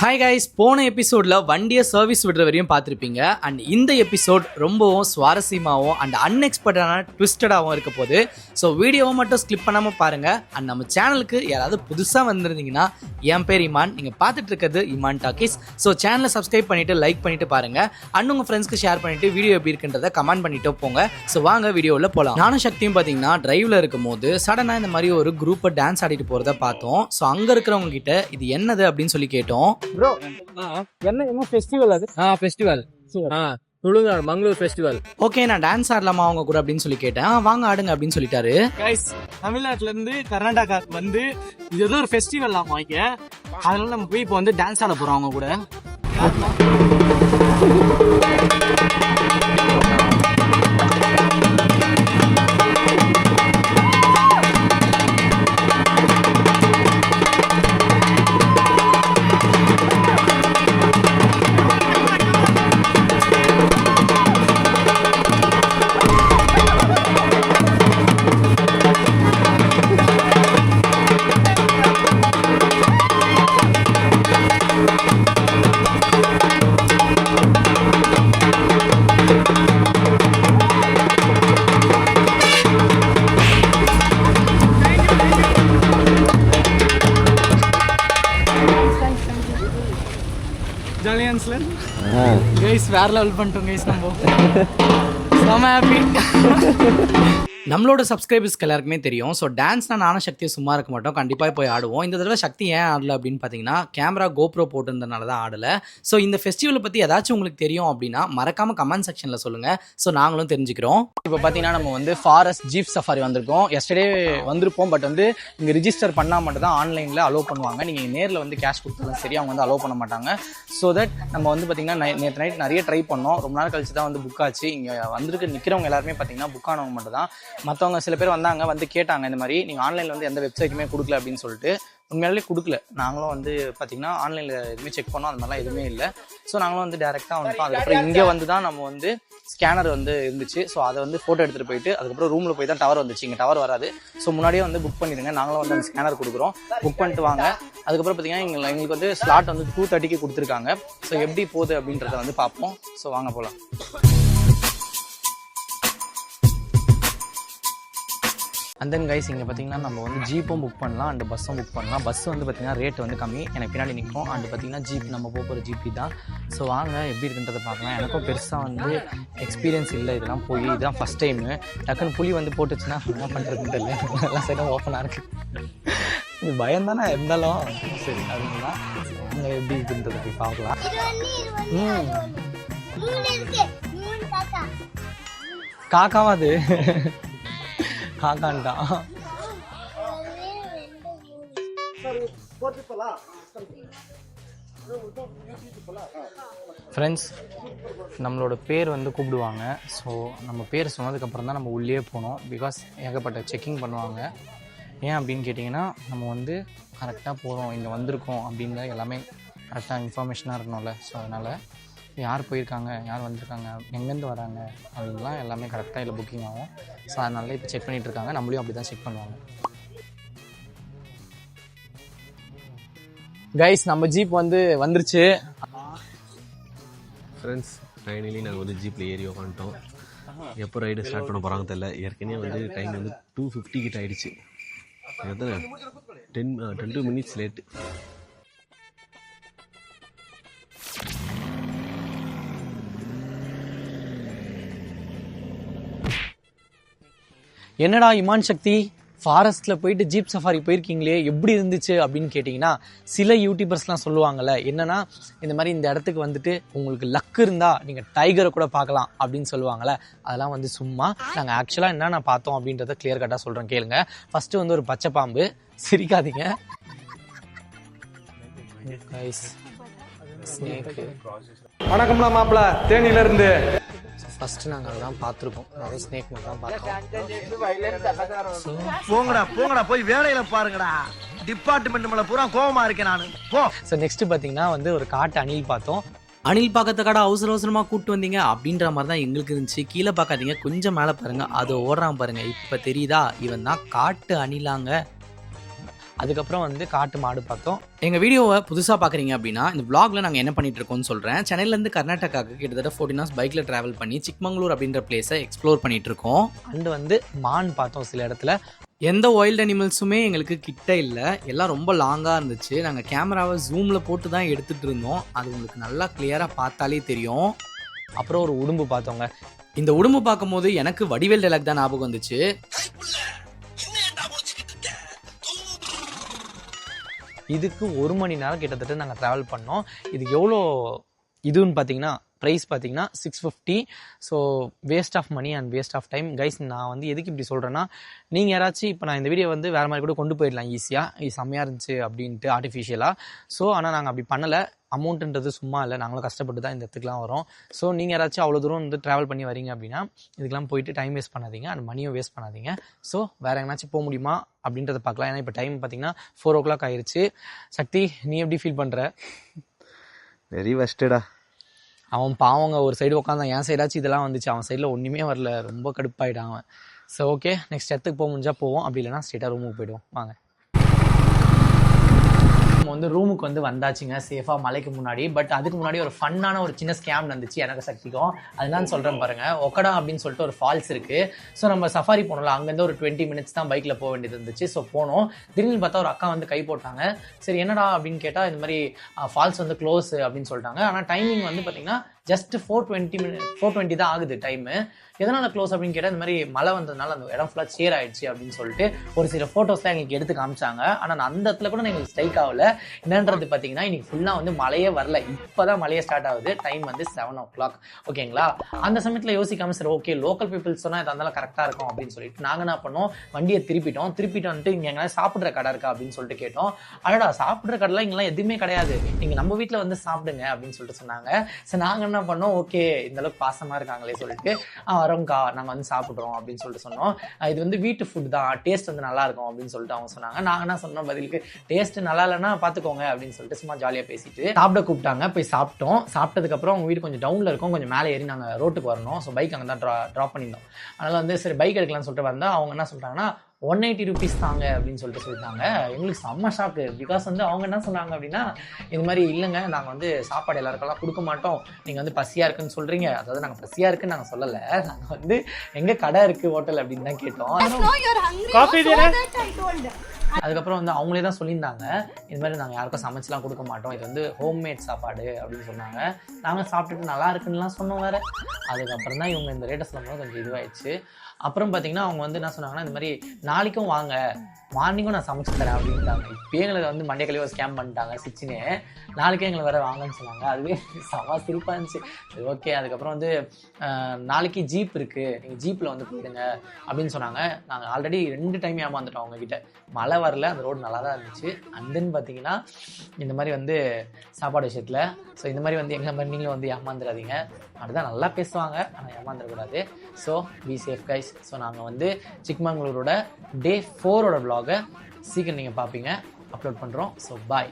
Hi guys, போன எபிசோடில் வண்டியை சர்வீஸ் விடுற வரையும் பார்த்துருப்பீங்க. அண்ட் இந்த எபிசோட் ரொம்பவும் சுவாரஸ்யமாகவும் அண்ட் அன்எக்ஸ்பெக்டடான ட்விஸ்டடாகவும் இருக்க போது. ஸோ வீடியோவை மட்டும் ஸ்கிப் பண்ணாமல் பாருங்கள். அண்ட் நம்ம சேனலுக்கு யாராவது புதுசாக வந்திருந்தீங்கன்னா, என் பேர் இமான், நீங்கள் பார்த்துட்டு இருக்கிறது இமான் டாக்கீஸ். ஸோ சேனலை சப்ஸ்கிரைப் பண்ணிவிட்டு லைக் பண்ணிவிட்டு பாருங்கள். அண்ட் உங்கள் ஃப்ரெண்ட்ஸ்க்கு ஷேர் பண்ணிவிட்டு வீடியோ எப்படி இருக்குன்றதை கமெண்ட் பண்ணிட்டு போங்க. ஸோ வாங்க வீடியோவில் போகலாம். நானும் சக்தியும் பார்த்தீங்கன்னா டிரைவில் இருக்கும் போது சடனாக இந்த மாதிரி ஒரு குரூப்பை டான்ஸ் ஆடிட்டு போகிறத பார்த்தோம். ஸோ அங்கே இருக்கிறவங்க கிட்ட இது என்னது அப்படின்னு சொல்லி கேட்டோம். ப்ரோ என்ன ஃபெஸ்டிவல் அது? ஃபெஸ்டிவல் துளுங்காடு மங்களூர் ஃபெஸ்டிவல். ஓகே, நான் டான்ஸ் ஆடலாமா அவங்க கூட அப்படின்னு சொல்லி கேட்டேன். வாங்க ஆடுங்க அப்படின்னு சொல்லிட்டாரு. கைஸ், தமிழ்நாட்டுல இருந்து கர்நாடகா வந்து இது ஏதோ ஒரு ஃபெஸ்டிவல் ஆமா இங்க. அதனால நம்ம போய் இப்போ வந்து டான்ஸ் ஆட போறோம் அவங்க கூட. கைஸ் வேற லெவல் பண்ணிட்டோம் கைஸ், நம்ம செம ஹாப்பி. நம்மளோட சப்ஸ்கிரைபர்ஸ்க்கு எல்லாருக்குமே தெரியும். ஸோ டான்ஸ்னா நானும் சக்தியை சும்மா இருக்க மாட்டோம், கண்டிப்பாக போய் ஆடுவோம். இந்த தடவை சக்தி ஏன் ஆடலை அப்படின்னு பார்த்தீங்கன்னா, கேமரா கோப்ரோ போட்டுருந்தனால தான் ஆடலை. ஸோ இந்த ஃபெஸ்டிவலை பற்றி ஏதாச்சும் உங்களுக்கு தெரியும் அப்படின்னா மறக்காமல் கமெண்ட் செக்ஷனில் சொல்லுங்கள். ஸோ நாங்களும் தெரிஞ்சுக்கிறோம். இப்போ பார்த்தீங்கன்னா நம்ம வந்து ஃபாரஸ்ட் ஜீப் சஃபாரி வந்திருக்கோம். எஸ்டர்டே வந்திருப்போம். பட் வந்து இங்கே ரிஜிஸ்டர் பண்ணால் மட்டும் தான் ஆன்லைனில் அலோவ் பண்ணுவாங்க. நீங்கள் நேரில் வந்து கேஷ் கொடுத்தாலும் சரி, அவங்க வந்து அலோவ் பண்ண மாட்டாங்க. ஸோ தட் நம்ம வந்து பார்த்தீங்கன்னா நேற்று நைட் நிறைய ட்ரை பண்ணோம். ரொம்ப நாள் கழிச்சு தான் வந்து புக் ஆச்சு. இங்கே வந்திருக்கு நிற்கிறவங்க எல்லாருமே பார்த்தீங்கன்னா புக் ஆனவங்க மட்டும் தான். மற்றவங்க சில பேர் வந்தாங்க, வந்து கேட்டாங்க இந்த மாதிரி நீங்கள் ஆன்லைனில் வந்து எந்த வெப்சைட்டுமே கொடுக்கல அப்படின்னு சொல்லிட்டு. உண்மையாலே கொடுக்கல. நாங்களும் வந்து பார்த்திங்கன்னா ஆன்லைனில் எதுவுமே செக் பண்ணோம், அந்த மாதிரிலாம் எதுவுமே இல்லை. ஸோ நாங்களும் வந்து டேரெக்டாக வந்துட்டோம். அதுக்கப்புறம் இங்கே வந்து தான் நம்ம வந்து ஸ்கேனர் வந்து இருந்துச்சு. ஸோ அதை வந்து ஃபோட்டோ எடுத்துகிட்டு போயிட்டு அதுக்கப்புறம் ரூமில் போய் தான் டவர் வந்துச்சு. இங்கே டவர் வராது. ஸோ முன்னாடியே வந்து புக் பண்ணிடுங்க. நாங்களும் வந்து அந்த ஸ்கேனர் கொடுக்குறோம், புக் பண்ணிட்டு வாங்க. அதுக்கப்புறம் பார்த்திங்கன்னா எங்களுக்கு வந்து ஸ்லாட் வந்து 2:30 கொடுத்துருக்காங்க. ஸோ எப்படி போகுது அப்படின்றத வந்து பார்ப்போம். ஸோ வாங்க போகலாம். அண்ட் தென் கைஸ், இங்கே பார்த்தீங்கன்னா நம்ம வந்து ஜீப்பும் புக் பண்ணலாம் அண்ட் பஸ்ஸும் புக் பண்ணலாம். பஸ் வந்து பார்த்திங்கன்னா ரேட் வந்து கம்மி, எனக்கு பின்னாடி நிற்கும். அண்ட் பார்த்திங்கன்னா ஜீப் நம்ம போகிற ஜிபி தான். ஸோ வாங்க எப்படி இருக்குன்றதை பார்க்கலாம். எனக்கும் பெருசாக வந்து எக்ஸ்பீரியன்ஸ் இல்லை இதெல்லாம் போய். இதுதான் ஃபஸ்ட் டைமு. டக்குன்னு புலி வந்து போட்டுச்சுன்னா என்ன பண்ணுறதுன்னு தெரியல. எல்லாம் சைடும் ஓப்பனாக இருக்குது. இது பயம் தானே இருந்தாலும் சரி. அப்படின்னா அங்கே எப்படி இருக்குன்றதை போய் பார்க்கலாம். காக்காவா அது? காக்காண்டா ஃப்ரெண்ட்ஸ், நம்மளோட பேர் வந்து கூப்பிடுவாங்க. ஸோ நம்ம பேர் சொன்னதுக்கப்புறம் தான் நம்ம உள்ளே போனோம். பிகாஸ் ஏகப்பட்ட செக்கிங் பண்ணுவாங்க. ஏன் அப்படின்னு கேட்டிங்கன்னா, நம்ம வந்து கரெக்டாக போகிறோம், இங்கே வந்திருக்கோம் அப்படின்னு எல்லாமே கரெக்டாக இன்ஃபர்மேஷனாக இருக்கணும்ல. ஸோ அதனால் யார் போயிருக்காங்க, யார் வந்திருக்காங்க, எங்கேருந்து வராங்க அப்படின்லாம் எல்லாமே கரெக்டாக இல்லை புக்கிங் ஆகும். ஸோ அதனால இப்போ செக் பண்ணிகிட்டு இருக்காங்க. நம்மளையும் அப்படி தான் செக் பண்ணுவாங்க. கைஸ், நம்ம ஜீப் வந்து வந்துருச்சு. ஃப்ரெண்ட்ஸ், ஃபைனலி நாங்கள் வந்து ஜீப்பில் ஏறி உட்காந்துட்டோம். எப்போ ரைடு ஸ்டார்ட் பண்ண போகிறாங்க தெரியல. ஏற்கனவே வந்து டைம் வந்து 2:50 கிட்ட ஆகிடுச்சு. எத்தனை 10 minutes லேட்டு. என்னடா இமான் சக்தி, ஃபாரஸ்ட்டில் போயிட்டு ஜீப் சஃபாரி போயிருக்கீங்களே, எப்படி இருந்துச்சு அப்படின்னு கேட்டிங்கன்னா, சில யூடியூபர்ஸ்லாம் சொல்லுவாங்கள்ல, என்னென்னா இந்த மாதிரி இந்த இடத்துக்கு வந்துட்டு உங்களுக்கு லக் இருந்தால் நீங்கள் டைகரை கூட பார்க்கலாம் அப்படின்னு சொல்லுவாங்கள்ல. அதெல்லாம் வந்து சும்மா. நாங்கள் ஆக்சுவலாக என்னென்ன பார்த்தோம் அப்படின்றத கிளியர் கட்டாக சொல்கிறோம், கேளுங்க. ஃபஸ்ட்டு வந்து ஒரு பச்சை பாம்பு. சிரிக்காதீங்க. வணக்கம்லாம் மாப்பிள்ள, தேனியிலேருந்து. ஃபஸ்ட்டு நாங்கள் அதெல்லாம் பார்த்துருக்கோம். நிறைய ஸ்னேக் மட்டும் தான் பார்த்தோம். போங்கடா போய் வேலையில பாருங்கடா. டிபார்ட்மெண்ட் மேல பூரா கோவமா இருக்கேன் நானு. போ. ஸோ நெக்ஸ்ட்டு பார்த்தீங்கன்னா வந்து ஒரு காட்டு அணில் பார்த்தோம். அணில் பார்க்கறதுக்காக அவசர அவசரமாக கூப்பிட்டு வந்தீங்க அப்படின்ற மாதிரி தான் எங்களுக்கு இருந்துச்சு. கீழே பார்க்காதீங்க, கொஞ்சம் மேலே பாருங்கள், அது ஓடுறான் பாருங்கள். இப்போ தெரியுதா, இவன் தான் காட்டு அணிலாங்க. அதுக்கப்புறம் வந்து காட்டு மாடு பார்த்தோம். எங்கள் வீடியோவை புதுசாக பார்க்குறீங்க அப்படின்னா இந்த vlogல நாங்கள் என்ன பண்ணிட்டு இருக்கோம்னு சொல்கிறேன். சென்னையிலேருந்து கர்நாடகாவுக்கு கிட்டத்தட்ட 14 hours பைக்கில் ட்ராவல் பண்ணி சிக்மங்களூர் அப்படின்ற பிளேஸை எக்ஸ்ப்ளோர் பண்ணிட்டு இருக்கோம். அண்டு வந்து மான் பார்த்தோம் சில இடத்துல. எந்த வைல்ட் அனிமல்ஸுமே எங்களுக்கு கிட்ட இல்லை, எல்லாம் ரொம்ப லாங்காக இருந்துச்சு. நாங்கள் கேமராவை ஜூமில் போட்டு தான் எடுத்துகிட்டு இருந்தோம். அது உங்களுக்கு நல்லா கிளியராக பார்த்தாலே தெரியும். அப்புறம் ஒரு உடும்பு பார்த்தோங்க. இந்த உடும்பு பார்க்கும்போது எனக்கு வடிவேல் டைலாக் தான் ஞாபகம் வந்துச்சு. இதுக்கு 1 மணி நேரம் கிட்டத்தட்ட நாங்கள் ட்ராவல் பண்ணோம். இதுக்கு எவ்வளோ இதுன்னு பார்த்தீங்கன்னா ப்ரைஸ் பார்த்தீங்கன்னா 650. So waste of money and waste of time guys. நான் வந்து எதுக்கு இப்படி சொல்கிறேன்னா, நீங்கள் யாராச்சும் இப்போ நான் இந்த வீடியோ வந்து வேறு மாதிரி கூட கொண்டு போயிடலாம் ஈஸியாக, இது செம்மையாக இருந்துச்சு அப்படின்ட்டு ஆர்டிஃபிஷியலாக. ஸோ ஆனால் நாங்கள் அப்படி பண்ணலை. அமௌண்ட்டுன்றது சும்மா இல்லை, நாங்களும் கஷ்டப்பட்டு தான் இந்த இடத்துக்குலாம் வரோம். ஸோ நீங்கள் யாராச்சும் அவ்வளோ தூரம் வந்து ட்ராவல் பண்ணி வரீங்க அப்படின்னா இதுக்கெல்லாம் போயிட்டு டைம் வேஸ்ட் பண்ணாதீங்க அண்ட் மணியும் வேஸ்ட் பண்ணாதீங்க. ஸோ வேறு எங்கேனாச்சும் போக முடியுமா அப்படின்றத பார்க்கலாம். ஏன்னா இப்போ டைம் பார்த்தீங்கன்னா 4 o'clock ஆயிடுச்சு. சக்தி, நீ எப்படி ஃபீல் பண்ணுற? வெரி வஸ்டடா. அவன் பாவங்க ஒரு சைடு உட்காந்தான், என் சைடாச்சும் இதெல்லாம் வந்துச்சு, அவன் சைடில் ஒன்றுமே வரல, ரொம்ப கடுப்பாயிட்டான் அவன். ஸோ ஓகே, நெக்ஸ்ட் இடத்துக்கு போக முடிஞ்சால் போவோம், அப்படி இல்லைனா ஸ்ட்ரெயிட்டாக ரூமுக்கு போய்டுவோம். வாங்க. நம்ம வந்து ரூமுக்கு வந்து வந்தாச்சுங்க சேஃபாக மலைக்கு முன்னாடி. பட் அதுக்கு முன்னாடி ஒரு ஃபன்னான ஒரு சின்ன ஸ்கேம் நடந்துச்சு எனக்கு சக்திக்கும். அதுதான் சொல்கிறேன் பாருங்கள். ஒக்கடா அப்படின்னு சொல்லிட்டு ஒரு ஃபால்ஸ் இருக்குது. ஸோ நம்ம சஃபாரி போனோம்ல, அங்கேருந்து ஒரு 20 minutes தான் பைக்கில் போக வேண்டியது இருந்துச்சு. ஸோ போனோம். திடீர்னு பார்த்தா ஒரு அக்கா வந்து கை போட்டாங்க. சரி என்னடா அப்படின்னு கேட்டால் இந்த மாதிரி ஃபால்ஸ் வந்து க்ளோஸ் அப்படின்னு சொல்லிட்டாங்க. ஆனால் டைமிங் வந்து பார்த்தீங்கன்னா ஜஸ்ட் 4:20 தான் ஆகுது டைமு. எதனால் க்ளோஸ் அப்படின்னு கேட்டால் இந்த மாதிரி மழை வந்ததுனால அந்த இடம் ஃபுல்லாக சேர் ஆயிடுச்சு அப்படின்னு சொல்லிட்டு ஒரு சில ஃபோட்டோஸ்லாம் எங்களுக்கு எடுத்து காமிச்சாங்க. ஆனால் நான் அந்த இடத்துல கூட எங்களுக்கு ஸ்ட்ரைக் ஆகல. என்னன்றது பார்த்தீங்கன்னா இன்னைக்கு ஃபுல்லாக வந்து மழையே வரல. இப்போ தான் மழையே ஸ்டார்ட் ஆகுது. டைம் வந்து 7 o'clock. ஓகேங்களா? அந்த சமயத்தில் யோசிக்காம சரி ஓகே லோக்கல் பீப்புள்ஸ் சொன்னால் எதாக இருந்தாலும் கரெக்டாக இருக்கும் அப்படின்னு சொல்லிட்டு நாங்கள் என்ன பண்ணோம், வண்டியை திருப்பிட்டு வந்துட்டு இங்கே எங்கன்னா சாப்பிட்ற கடை இருக்கா அப்படின்னு சொல்லிட்டு கேட்டோம். அடடா சாப்பிட்ற கடைலாம் இங்கெல்லாம் எதுவுமே கிடையாது, நீங்கள் நம்ம வீட்டில் வந்து சாப்பிடுங்க அப்படின்னு சொல்லிட்டு சொன்னாங்க. சரி நாங்கள் என்ன பண்ணோம், ஓகே இந்த அளவுக்கு பாசமாக இருக்காங்களே சொல்லிட்டு வரோம்க்கா நாங்கள் வந்து சாப்பிட்றோம் அப்படின்னு சொல்லிட்டு சொன்னோம். இது வந்து வீட்டு ஃபுட் தான், டேஸ்ட் வந்து நல்லா இருக்கும் அப்படின்னு சொல்லிட்டு அவங்க சொன்னாங்க. நாங்கள் என்ன சொன்னோம் பதிலுக்கு, டேஸ்ட் நல்லா இல்லைன்னா பார்த்துக்கோங்க அப்படின்னு சொல்லிட்டு சும்மா ஜாலியாக பேசிட்டு சாப்பிட கூப்பிட்டாங்க. போய் சாப்பிட்டோம். சாப்பிட்டதுக்கப்புறம் அவங்க வீடு கொஞ்சம் டவுனில் இருக்கும், கொஞ்சம் மேலே ஏறி நாங்கள் ரோட்டுக்கு வரணும். ஸோ பைக் அங்கே தான் ட்ராப் பண்ணியிருந்தோம். அதனால் வந்து சரி பைக் எடுக்கலாம்னு சொல்லிட்டு வந்தால் அவங்க என்ன சொல்லிட்டாங்கன்னா 180 rupees தாங்க அப்படின்னு சொல்லிட்டு சொல்லிட்டாங்க. எங்களுக்கு செம்ம ஷாக்கு. பிகாஸ் வந்து அவங்க என்ன சொன்னாங்க அப்படின்னா, இது மாதிரி இல்லைங்க நாங்கள் வந்து சாப்பாடு எல்லாருக்கெல்லாம் கொடுக்க மாட்டோம், நீங்கள் வந்து பசியாக இருக்குன்னு சொல்கிறீங்க. அதாவது நாங்கள் பசியாக இருக்குன்னு நாங்கள் சொல்லலை, நாங்கள் வந்து எங்கே கடை இருக்குது ஹோட்டல் அப்படின்னு தான் கேட்டோம். அதுக்கப்புறம் வந்து அவங்களே தான் சொல்லியிருந்தாங்க இது மாதிரி நாங்கள் யாருக்கும் சமைச்சுலாம் கொடுக்க மாட்டோம், இது வந்து ஹோம்மேட் சாப்பாடு அப்படின்னு சொன்னாங்க. நாங்கள் சாப்பிட்டுட்டு நல்லா இருக்குன்னுலாம் சொன்னோம் வேறு. அதுக்கப்புறம் தான் இவங்க இந்த ரேட்டை சொல்லும்போது கொஞ்சம் இதுவாகிடுச்சு. அப்புறம் பார்த்தீங்கன்னா அவங்க வந்து என்ன சொன்னாங்கன்னா, இந்த மாதிரி நாளைக்கும் வாங்க, மார்னிங்கும் நான் சமைச்சு தரேன் அப்படின்ட்டாங்க. இப்போ எங்களுக்கு வந்து மண்டே கழிவு ஸ்கேம் பண்ணிட்டாங்க சிச்சினே. நாளைக்கே எங்களுக்கு வேறு வாங்கன்னு சொன்னாங்க. அதுவே செம சிரிப்பாக இருந்துச்சு. சரி ஓகே. அதுக்கப்புறம் வந்து நாளைக்கு ஜீப் இருக்குது, நீங்கள் ஜீப்பில் வந்து போயிடுங்க அப்படின்னு சொன்னாங்க. நாங்கள் ஆல்ரெடி 2 டைம் ஏமாந்துட்டோம் அவங்கக்கிட்ட. மழை வரல, அந்த ரோடு நல்லா தான் இருந்துச்சு. அண்ட் தென் பார்த்தீங்கன்னா இந்த மாதிரி வந்து சாப்பாடு விஷயத்தில் ஸோ இந்த மாதிரி வந்து எங்களை மாதிரி நீங்களும் வந்து ஏமாந்துடாதீங்க. அப்படிதான் நல்லா பேசுவாங்க, ஆனால் ஏமாந்துடக்கூடாது. So be safe guys. So நாங்கள் வந்து சிக்மங்களூரோட Day 4 vlog சீக்கிரம் நீங்கள் பார்ப்பீங்க, அப்லோட் பண்ணுறோம். So bye.